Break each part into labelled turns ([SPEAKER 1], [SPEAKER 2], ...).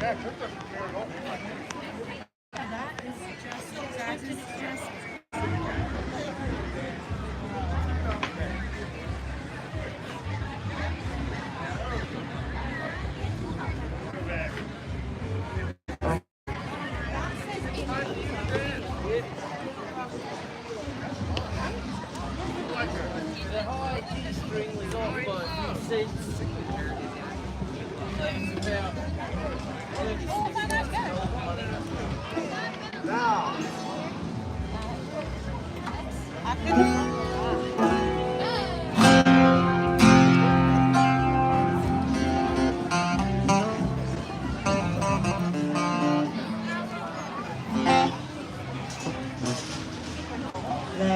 [SPEAKER 1] There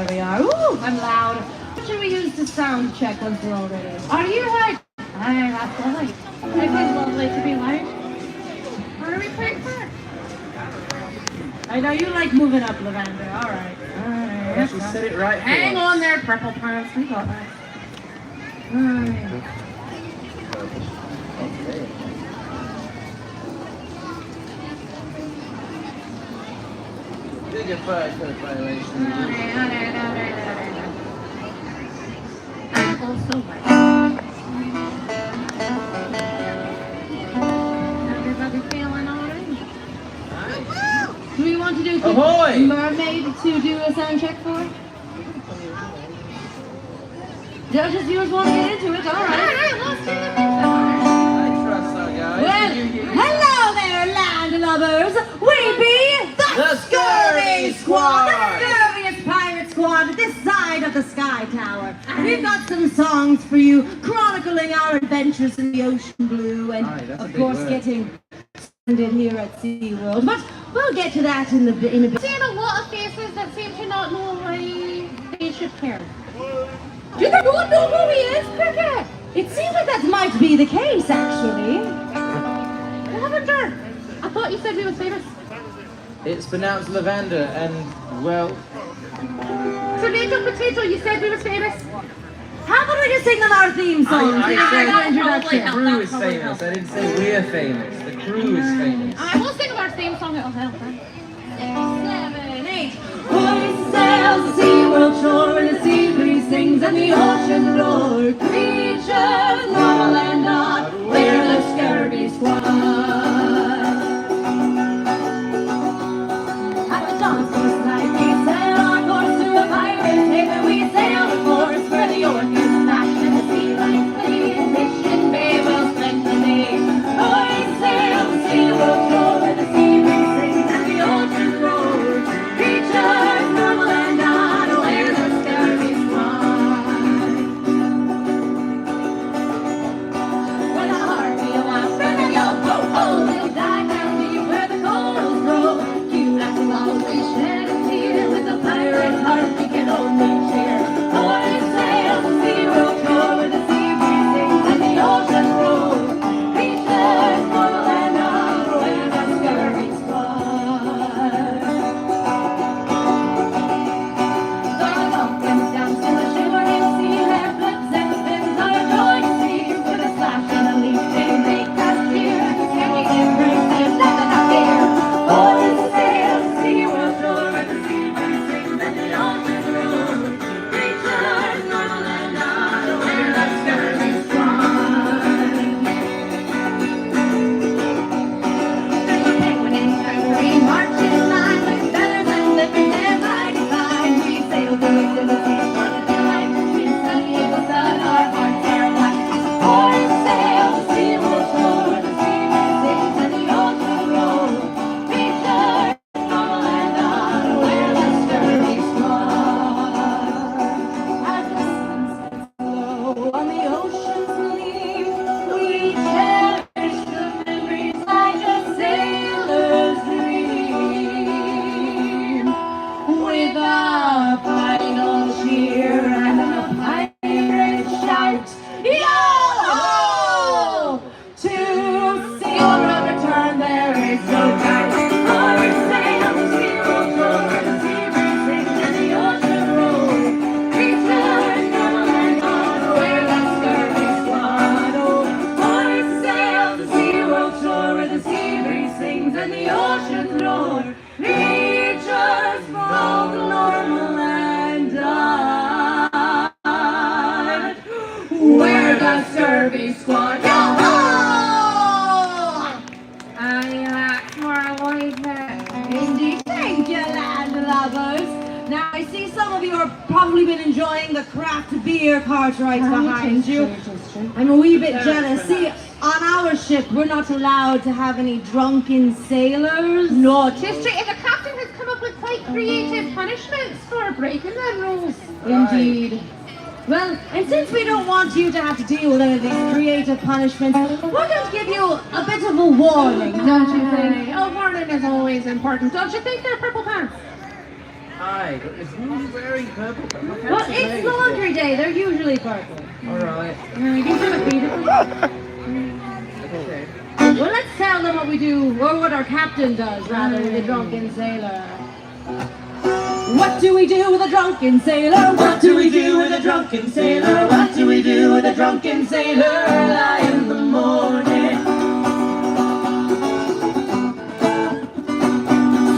[SPEAKER 1] we are. Ooh, I'm loud. What should we use to sound check once we're all ready? Are you like? Hey, that's lovely. It is lovely to be light. What are we praying for? I know you like moving up, Lavender. All right.
[SPEAKER 2] Well, she said it right.
[SPEAKER 1] Hang on there, purple pants. We got that. All right.
[SPEAKER 2] Okay. Bigger fire code violation.
[SPEAKER 1] I'm also right. Everybody feeling all right? Do we want to do
[SPEAKER 2] Ahoy!
[SPEAKER 1] Mermaid to do a sound check for? Just viewers want to get into it. All right, let's do it.
[SPEAKER 2] I trust our guys.
[SPEAKER 1] Well, hello there, land lubbers. We be
[SPEAKER 2] The Scurvy Squad!
[SPEAKER 1] The scurviest pirate squad this side of the Sky Tower. We've got some songs for you, chronicling our adventures in the ocean blue, and of course getting stranded here at Seaworld. But we'll get to that in a bit. Seeing a lot of faces that seem to not know why they should care. Do you not know who he is, Cricket? It seems like that might be the case, actually. Lavender, I thought you said he was famous.
[SPEAKER 2] It's pronounced lavender, and well.
[SPEAKER 1] Tomato, potato, you said we was famous. How about we just sing them our theme song?
[SPEAKER 2] I said
[SPEAKER 1] introduction.
[SPEAKER 2] the crew is famous. I didn't say we're famous. The crew is famous.
[SPEAKER 1] I will sing our theme song. It'll help. 6, 7, 8. Hoist sails the Seaworld shore when the sea breeze sings and the ocean roars. Creatures, normal and not, we're the Scurvy Squad. At the dawn's first night we sail our course to a pirate haven. We sail the course where the orcas smash and the sea lions play. And Mission Bay will spend the day. Hoist sail the Seaworld shore where the sea breeze sings and the ocean roars. Creatures, normal and not, we're the Scurvy Squad. the ocean's roar reaches both normal and dive. We're the scurvy squad. Yo-ho! That's where I like that. Indeed, thank you, landlubbers. Now, I see some of you have probably been enjoying the craft beer cart right behind you. I'm a wee bit jealous. See, on our ship, we're not allowed to have any drunken sailors.
[SPEAKER 3] No, tis true. And the captain has come up with quite creative punishments for breaking them rules.
[SPEAKER 1] Indeed. Well, and since we don't want you to have to deal with any of these creative punishments, we're going to give you a bit of a warning, don't you think?
[SPEAKER 3] Oh, warning is always important. Don't you think they're purple pants?
[SPEAKER 2] Aye, but is who's wearing purple?
[SPEAKER 1] Well, it's laundry day. They're usually purple.
[SPEAKER 2] Alright. Okay.
[SPEAKER 1] Well, let's tell them what we do, or what our captain does, rather, with a drunken sailor. What do we do with a drunken sailor? What do we do with a drunken sailor? What do we do with a drunken sailor? Early in the morning.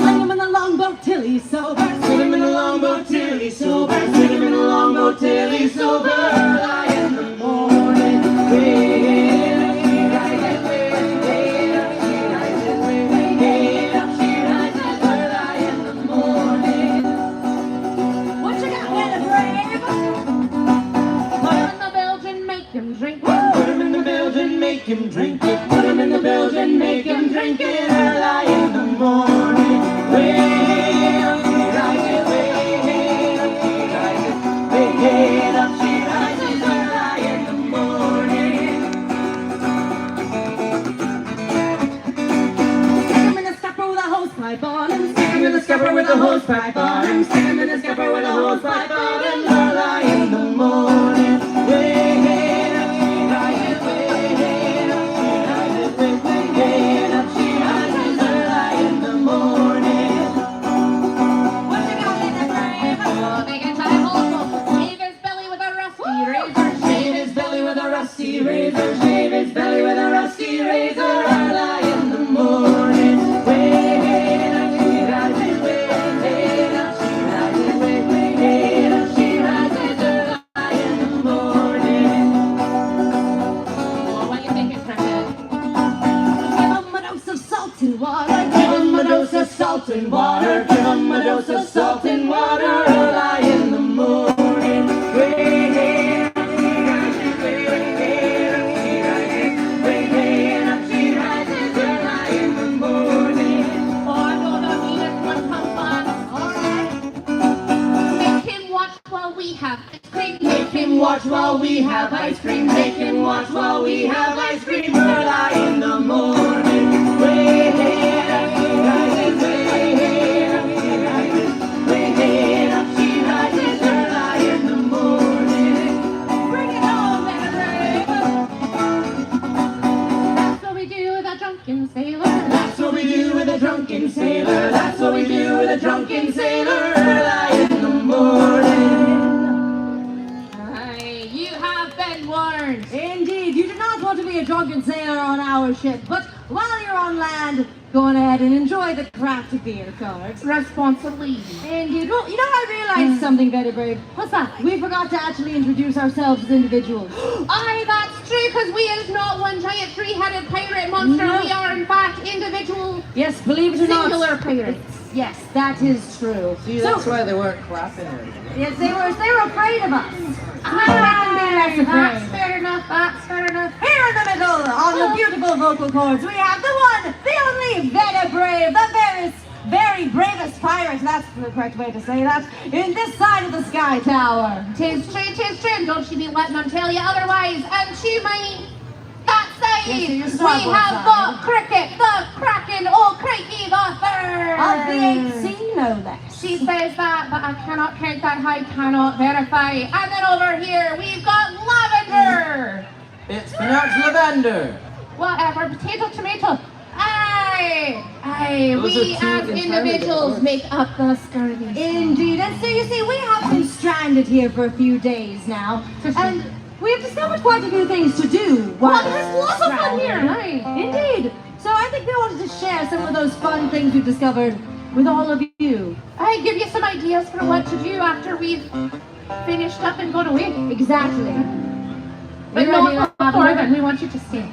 [SPEAKER 1] Sling him in the longboat till he's sober. Sling him in the longboat till he's sober. Sling him in the longboat till he's sober. Early in the morning. Way up, she rises, way up, she rises, way up, she rises, early in the morning. What you got, Weather Brave?
[SPEAKER 3] Put him in the Belgian, make him drink it.
[SPEAKER 1] Put him in the Belgian, make him drink it. Put him in the Belgian, make him drink it. Early in the morning. Way up, she rises, way up, she rises, way up, she rises, early in the morning. Stick him in the scupper with a hosepipe on him. Stick him in the scupper with a hosepipe on him. Stick him in the scupper with a hosepipe on him. Early in the morning. Way up, she rises, way up, she rises, way up, she rises, early in the morning. What you got, Weather Brave?
[SPEAKER 3] Oh, make it time also. Shave his belly with a rusty razor.
[SPEAKER 1] Shave his belly with a rusty razor. Shave his belly with a rusty razor. Early in the morning. Way up, she rises, way up, she rises, way up, she rises, early in the morning.
[SPEAKER 3] Oh, what do you think, Cricket?
[SPEAKER 1] Give 'em a dose of salt and water. Give 'em a dose of salt and water. Give 'em a dose of salt and water. Early in the morning. Way up, she rises, way up, she rises, way up, she rises, early in the morning.
[SPEAKER 3] Oh, I know that meanest one comes on.
[SPEAKER 1] All right.
[SPEAKER 3] Make him watch while we have ice cream.
[SPEAKER 1] Make him watch while we have ice cream. Make him watch while we have ice cream. Early in the morning. Way up, she rises, way up, she rises, way up, she rises, early in the morning. Bring it on, Weather Brave.
[SPEAKER 3] That's what we do with a drunken sailor.
[SPEAKER 1] That's what we do with a drunken sailor. That's what we do with a drunken sailor. Early in the morning.
[SPEAKER 3] Aye, you have been warned.
[SPEAKER 1] Indeed, you do not want to be a drunken sailor on our ship, but while you're on land, go on ahead and enjoy the craft beer cart.
[SPEAKER 3] Responsibly.
[SPEAKER 1] Indeed. Well, you know, I realized something very brave.
[SPEAKER 3] What's that?
[SPEAKER 1] We forgot to actually introduce ourselves as individuals.
[SPEAKER 3] Aye, that's true, because we is not one giant three-headed pirate monster.
[SPEAKER 1] No.
[SPEAKER 3] We are, in fact, individual,
[SPEAKER 1] Yes, believe it or not.
[SPEAKER 3] singular pirates.
[SPEAKER 1] Yes, that is true.
[SPEAKER 2] See, that's why they weren't clapping her.
[SPEAKER 1] Yes, they were afraid of us.
[SPEAKER 3] That's
[SPEAKER 1] That's
[SPEAKER 3] fair enough, that's fair enough.
[SPEAKER 1] Here in the middle, on the beautiful vocal cords, we have the one, the only, Vetter Brave, the very bravest pirate, that's the correct way to say that, in this side of the Sky Tower.
[SPEAKER 3] Tis true, and don't you be letting them tell you otherwise. And to my that side,
[SPEAKER 1] Yes, to your
[SPEAKER 3] we
[SPEAKER 1] starboard
[SPEAKER 3] have
[SPEAKER 1] side.
[SPEAKER 3] the Cricket, the Kraken, old Crikey the third.
[SPEAKER 1] Of the 8th sea, no less.
[SPEAKER 3] She says that, but I cannot count that high, cannot verify. And then over here, we've got Lavender.
[SPEAKER 2] It's pronounced lavender.
[SPEAKER 3] Whatever, potato, tomato. Aye,
[SPEAKER 2] Those
[SPEAKER 3] we
[SPEAKER 2] are two
[SPEAKER 3] as
[SPEAKER 2] entirely
[SPEAKER 3] individuals
[SPEAKER 2] different
[SPEAKER 3] make up the scurvy.
[SPEAKER 1] Indeed, and so you see, we have been stranded here for a few days now, and we have discovered quite a few things to do.
[SPEAKER 3] Well,
[SPEAKER 1] while
[SPEAKER 3] there's lots of fun
[SPEAKER 1] stranded.
[SPEAKER 3] here, aye.
[SPEAKER 1] Indeed. So I think we wanted to share some of those fun things we've discovered with all of you.
[SPEAKER 3] I give you some ideas for what to do after we've finished up and gone away.
[SPEAKER 1] Exactly.
[SPEAKER 3] But
[SPEAKER 1] You
[SPEAKER 3] not
[SPEAKER 1] ready,
[SPEAKER 3] before
[SPEAKER 1] Lavender?
[SPEAKER 3] then, we want you to stay.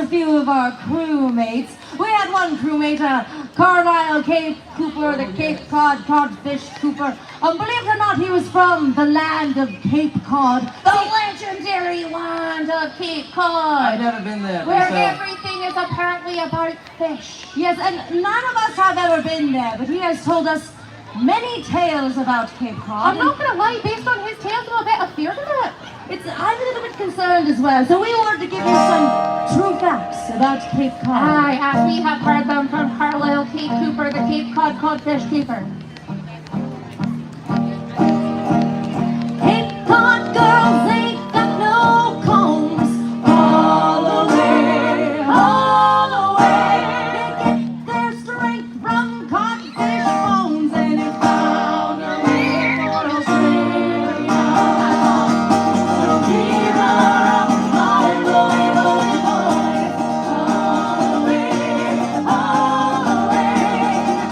[SPEAKER 1] a few of our crewmates. We had one crewmate, Carlisle Cape Cooper, the Cape Cod Codfish Cooper. Believe it or not, he was from the land of Cape Cod.
[SPEAKER 3] The legendary land of Cape Cod.
[SPEAKER 2] I've never been there.
[SPEAKER 3] Where
[SPEAKER 2] myself.
[SPEAKER 3] everything is apparently about fish.
[SPEAKER 1] Yes, and none of us have ever been there, but he has told us many tales about Cape Cod.
[SPEAKER 3] I'm not gonna lie, based on his tales, I'm a bit afeard of it.
[SPEAKER 1] I'm a little bit concerned as well, so we wanted to give you some true facts about Cape Cod.
[SPEAKER 3] Aye, as we have heard them from Carlisle Cape Cooper, the Cape Cod Codfish Keeper.
[SPEAKER 1] Cape Cod girls ain't got no combs. All the way, all the way. They get their strength from codfish bones, and it's found a way for Australia. So keep her up, all the way, all the way. All the way,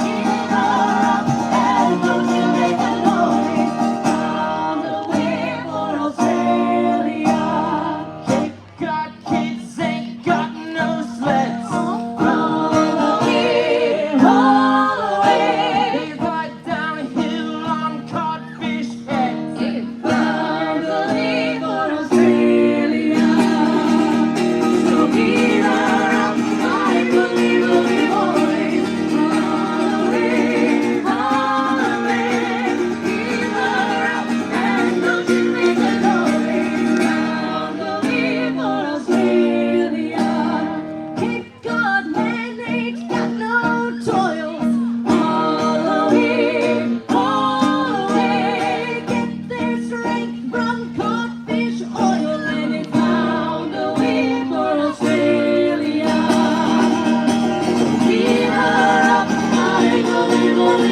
[SPEAKER 1] keep her up, and don't you make a noise. Found a way for Australia.
[SPEAKER 2] Cape Cod kids ain't got no sleds.
[SPEAKER 1] All the way.
[SPEAKER 2] They ride downhill on codfish heads.
[SPEAKER 1] Found a way for Australia. So keep her up, my believe boys. All the way, keep her up, and don't you make a noise. Found a way for Australia. Cape Cod men ain't got no toils. All the way, get their strength from codfish oil, and it found a way for Australia. Keep her up, my bully boy.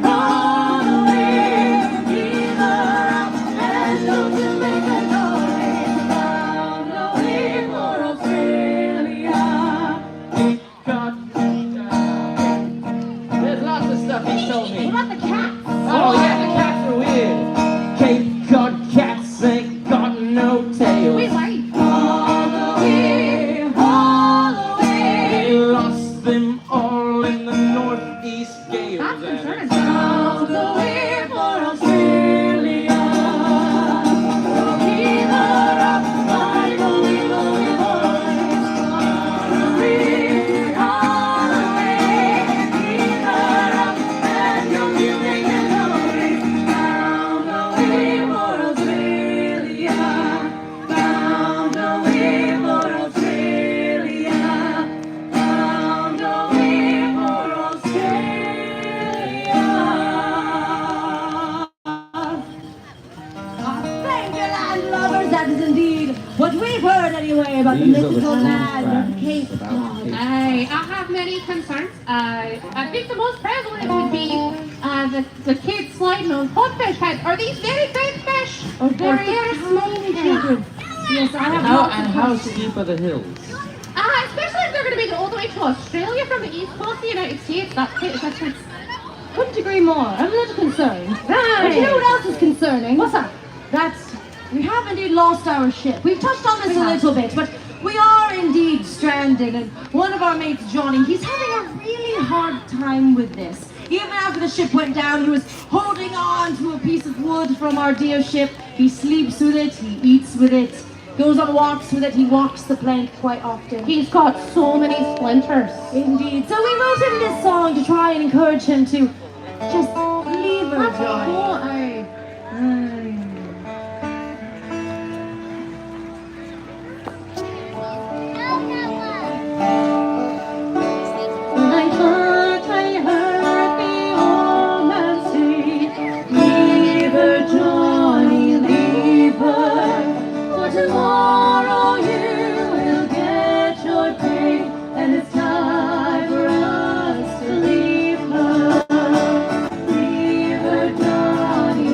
[SPEAKER 1] All the way, keep her up, and don't you make a noise. Found a way for Australia.
[SPEAKER 2] Cape Cod. There's lots of stuff he told me.
[SPEAKER 3] What about the cats?
[SPEAKER 2] Oh yeah, the cats are weird. Cape Cod cats ain't got no tails.
[SPEAKER 3] Wait, why?
[SPEAKER 1] All the way,
[SPEAKER 2] They lost them all in the northeast gales.
[SPEAKER 3] That's concerning.
[SPEAKER 1] found a way for Australia. So keep her up, my bully boys. All the way, keep her up, and don't you make a noise. Found a way for Australia. Found a way for Australia. Found a way for Australia. Thank you, landlubbers. That is indeed what we've heard anyway about the
[SPEAKER 2] These are the
[SPEAKER 1] mythical
[SPEAKER 2] true
[SPEAKER 1] land of
[SPEAKER 2] facts
[SPEAKER 1] Cape
[SPEAKER 2] about
[SPEAKER 1] Cod.
[SPEAKER 2] Cape
[SPEAKER 3] I have many concerns. I think the most prevalent would be the kids sliding on codfish heads. Are these very big fish? Or very small fish?
[SPEAKER 1] Yes, I have
[SPEAKER 2] How
[SPEAKER 1] lots
[SPEAKER 2] and
[SPEAKER 1] of
[SPEAKER 2] how
[SPEAKER 1] questions.
[SPEAKER 2] steep are the hills?
[SPEAKER 3] Especially if they're going to make it all the way to Australia from the east coast of the United States. That's
[SPEAKER 1] Couldn't agree more. I'm a little concerned. But you know what else is concerning? What's that? We have indeed lost our ship. We've touched on this a little bit, but we are indeed stranded, and one of our mates, Johnny, he's having a really hard time with this. Even after the ship went down, he was holding on to a piece of wood from our dear ship. He sleeps with it, he eats with it, goes on walks with it, he walks the plank quite often.
[SPEAKER 3] He's got so many splinters.
[SPEAKER 1] Indeed. So we wrote him this song to try and encourage him to just leave her,
[SPEAKER 3] That's
[SPEAKER 1] Johnny.
[SPEAKER 3] cool.
[SPEAKER 1] I thought I heard the old man say, leave her, Johnny, leave her, for tomorrow you will get your pay, and it's time for us to leave her. Leave her, Johnny,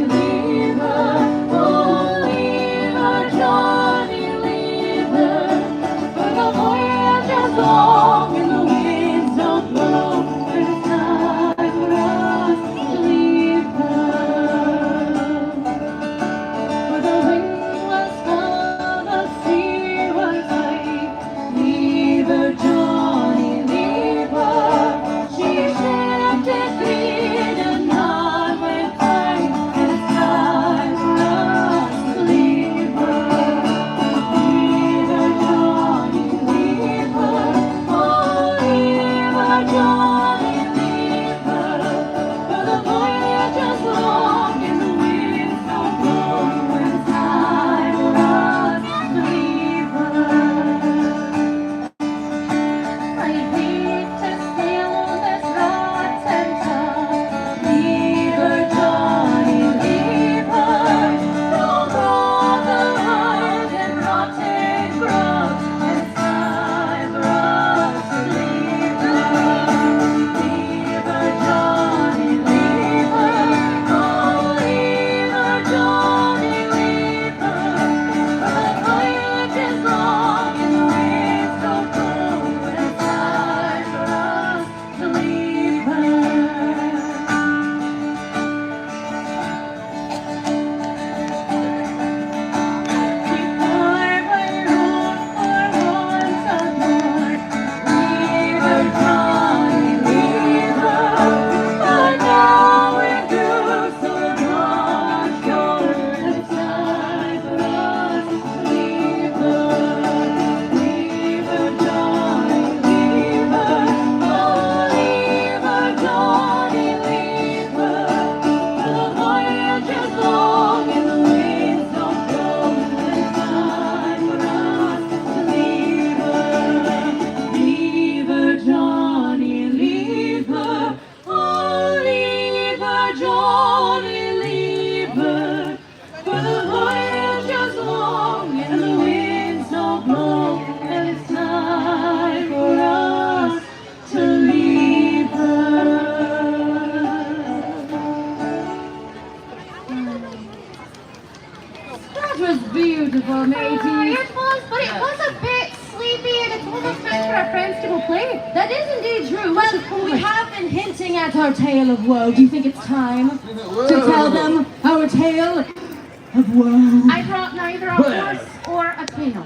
[SPEAKER 1] at our tale of woe. Do you think it's time to tell them our tale of woe?
[SPEAKER 3] I brought neither a horse or a tail.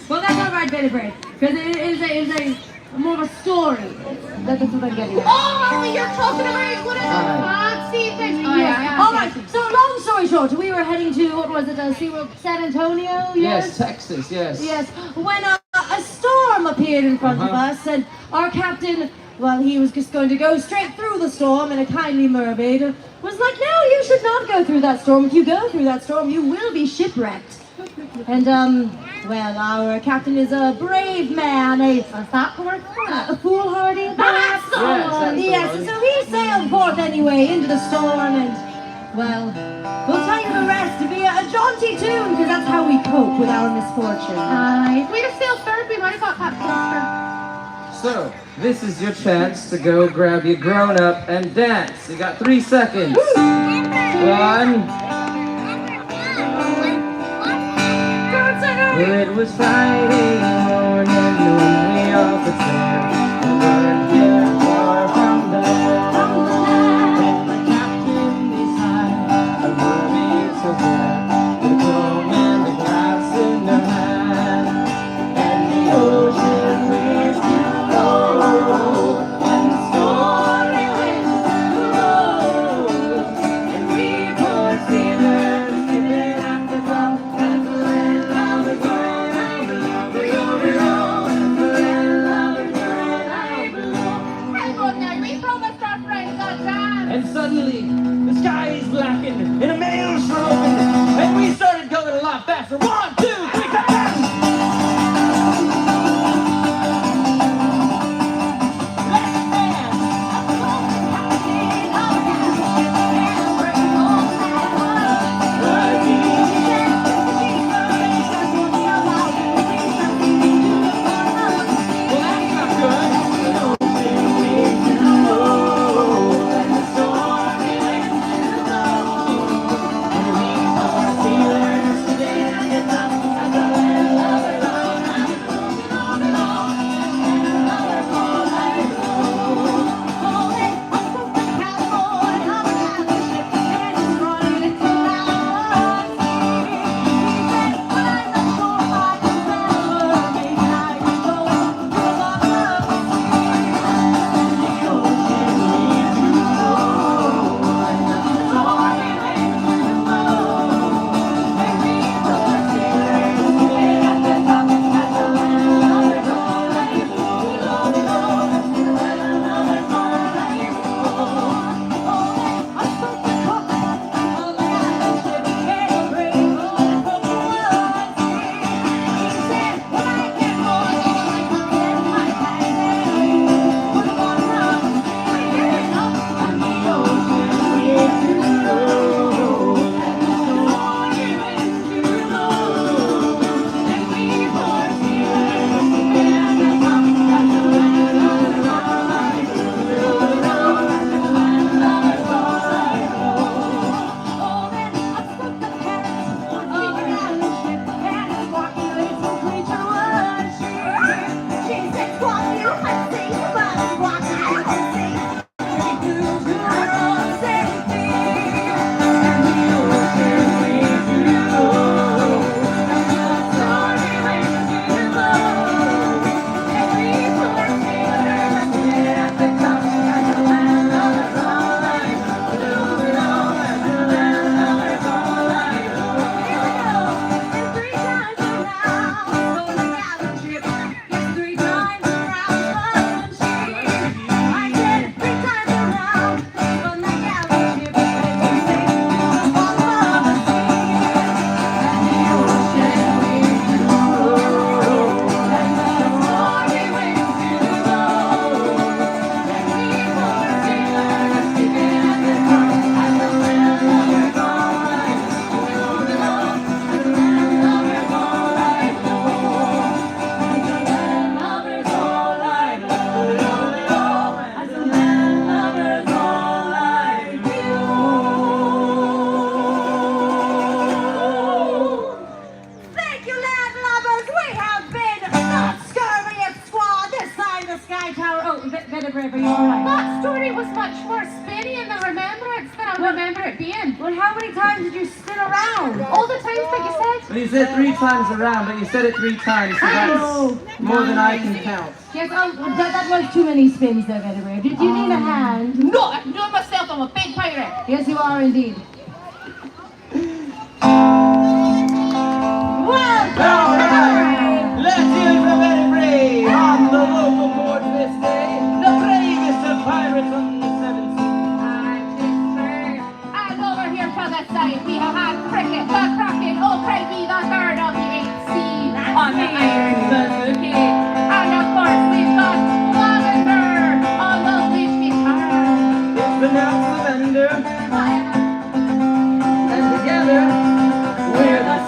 [SPEAKER 1] Well, that's all right, Betty Brave, because it is a more of a story. That's what I'm getting at.
[SPEAKER 3] Oh, you're talking about what a fancy fish. Oh, yeah.
[SPEAKER 1] All right. So, long story short, we were heading to what was it? Seaworld, San Antonio.
[SPEAKER 2] Yes, Texas. Yes.
[SPEAKER 1] Yes. When a storm appeared in front of us, and our captain, well, he was just going to go straight through the storm, and a kindly mermaid was like, "No, you should not go through that storm. If you go through that storm, you will be shipwrecked." And well, our captain is a brave man, a foolhardy. That's the one. Yes, and so he sailed forth anyway into the storm, and well, we'll tell you the rest to be a jaunty tune, because that's how we cope with our misfortune.
[SPEAKER 3] If we'd have sailed third, we might have got that closer.
[SPEAKER 2] So, this is your chance to go grab your grown-up and dance. You got 3 seconds. 1. It was Friday morning when we all pretend we weren't here far from there. And the captain beside a mermaid so fair, the comb and the glass in her hand, and the ocean waves to roll, and the stormy winds to roll, and we poor sailors sitting at the top as the land lovers go. And suddenly, the sky is blackened and a maelstrom opened, and we started going a lot faster. 1, 2, 3, come down! Let's dance! Well, that's not good.
[SPEAKER 1] Sky Tower. Oh, Better Brave, are you all right?
[SPEAKER 3] That story memory was much more spinny in the remembrance than I remember it being.
[SPEAKER 1] Well, how many times did you spin around?
[SPEAKER 3] All the times that you said.
[SPEAKER 2] Well, you said 3 times around, but you said it 3 times, so that's more than I can count.
[SPEAKER 1] Yes, that was too many spins there, Betty Brave. Did you need a hand?
[SPEAKER 3] No, I can do it myself. I'm a big pirate.
[SPEAKER 1] Yes, you are indeed. Welcome!
[SPEAKER 2] Alright, let's hear it from Betty Brave on the local board this day. The bravest of pirates on the 7th sea.
[SPEAKER 3] And over here for the side, we have had Cricket, the Kraken, oh Craigie, the third of the 8th sea on the Iron Suzuki. And of course, we've got Lavender on the leaf guitar.
[SPEAKER 2] It's pronounced Lavender. And together, we're the